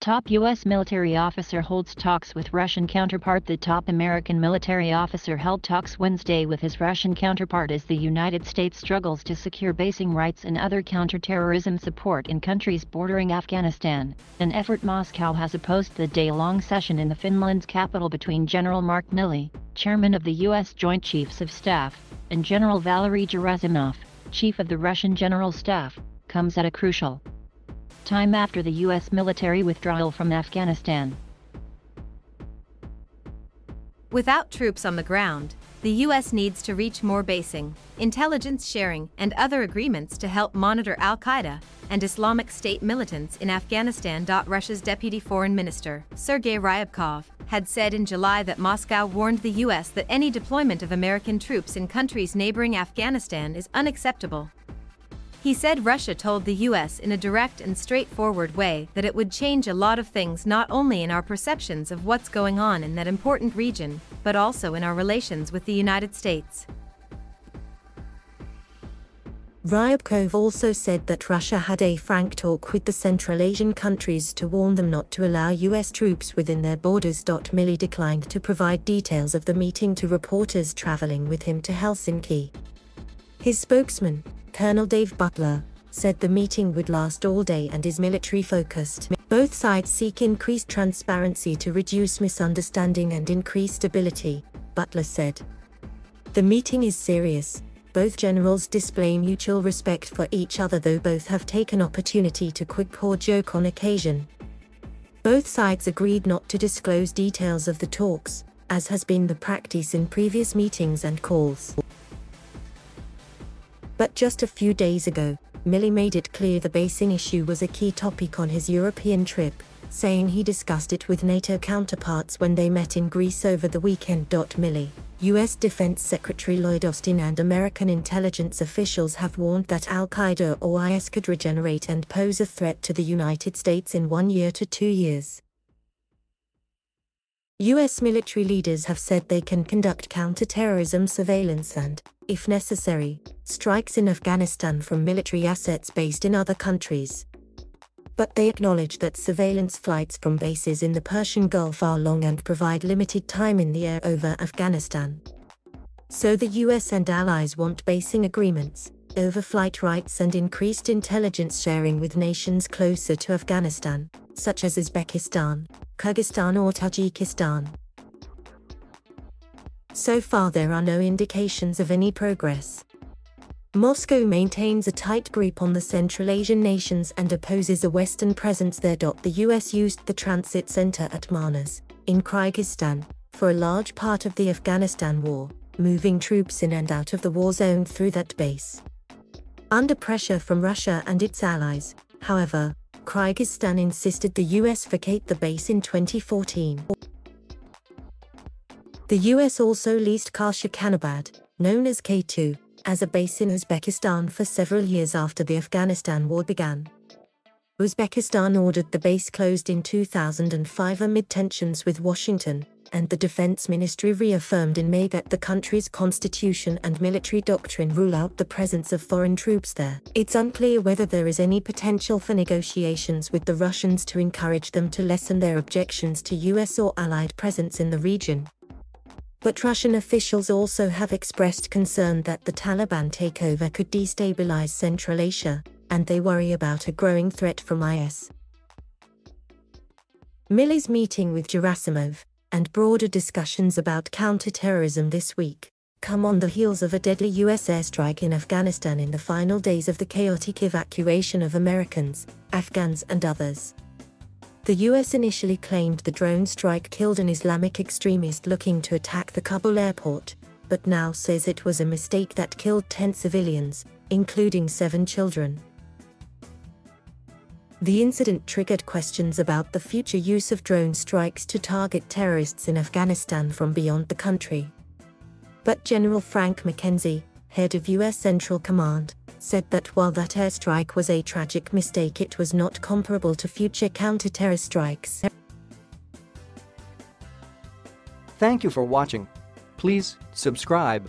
top U.S. military officer holds talks with Russian counterpart. The top American military officer held talks Wednesday with his Russian counterpart as the United States struggles to secure basing rights and other counterterrorism support in countries bordering Afghanistan, an effort Moscow has opposed. The day-long session in the Finland's capital between General Mark Milley, chairman of the U.S. Joint Chiefs of Staff, and General Valery Gerasimov, chief of the Russian General Staff, comes at a crucial time after the U.S. military withdrawal from Afghanistan. Without troops on the ground, the U.S. needs to reach more basing, intelligence sharing, and other agreements to help monitor al-Qaeda and Islamic State militants in Afghanistan. Russia's Deputy Foreign Minister, Sergei Ryabkov, had said in July that Moscow warned the U.S. that any deployment of American troops in countries neighboring Afghanistan is unacceptable. He said Russia told the U.S. in a direct and straightforward way that it would change a lot of things, not only in our perceptions of what's going on in that important region, but also in our relations with the United States. Ryabkov also said that Russia had a frank talk with the Central Asian countries to warn them not to allow U.S. troops within their borders. Milley declined to provide details of the meeting to reporters traveling with him to Helsinki. His spokesman, Colonel Dave Butler, said the meeting would last all day and is military-focused. Both sides seek increased transparency to reduce misunderstanding and increase stability, Butler said. The meeting is serious. Both generals display mutual respect for each other, though both have taken opportunity to quip or joke on occasion. Both sides agreed not to disclose details of the talks, as has been the practice in previous meetings and calls. But just a few days ago, Milley made it clear the basing issue was a key topic on his European trip, saying he discussed it with NATO counterparts when they met in Greece over the weekend. Milley, U.S. Defense Secretary Lloyd Austin, and American intelligence officials have warned that al-Qaeda or IS could regenerate and pose a threat to the United States in 1 year to 2 years. U.S. military leaders have said they can conduct counterterrorism surveillance and, if necessary, strikes in Afghanistan from military assets based in other countries. But they acknowledge that surveillance flights from bases in the Persian Gulf are long and provide limited time in the air over Afghanistan. So the US and allies want basing agreements, overflight rights, and increased intelligence sharing with nations closer to Afghanistan, such as Uzbekistan, Kyrgyzstan or Tajikistan. So far there are no indications of any progress. Moscow maintains a tight grip on the Central Asian nations and opposes a Western presence there. The US used the transit center at Manas, in Kyrgyzstan, for a large part of the Afghanistan war, moving troops in and out of the war zone through that base. Under pressure from Russia and its allies, however, Kyrgyzstan insisted the US vacate the base in 2014. The US also leased Kashyakhanabad, known as K2, as a base in Uzbekistan for several years after the Afghanistan war began. Uzbekistan ordered the base closed in 2005 amid tensions with Washington, and the Defense Ministry reaffirmed in May that the country's constitution and military doctrine rule out the presence of foreign troops there. It's unclear whether there is any potential for negotiations with the Russians to encourage them to lessen their objections to US or allied presence in the region. But Russian officials also have expressed concern that the Taliban takeover could destabilize Central Asia, and they worry about a growing threat from IS. Milley's meeting with Gerasimov, and broader discussions about counterterrorism this week, come on the heels of a deadly US airstrike in Afghanistan in the final days of the chaotic evacuation of Americans, Afghans and others. The US initially claimed the drone strike killed an Islamic extremist looking to attack the Kabul airport, but now says it was a mistake that killed 10 civilians, including 7 children. The incident triggered questions about the future use of drone strikes to target terrorists in Afghanistan from beyond the country. But General Frank McKenzie, head of US Central Command, said that while that airstrike was a tragic mistake, it was not comparable to future counter-terror strikes. Thank you for watching. Please subscribe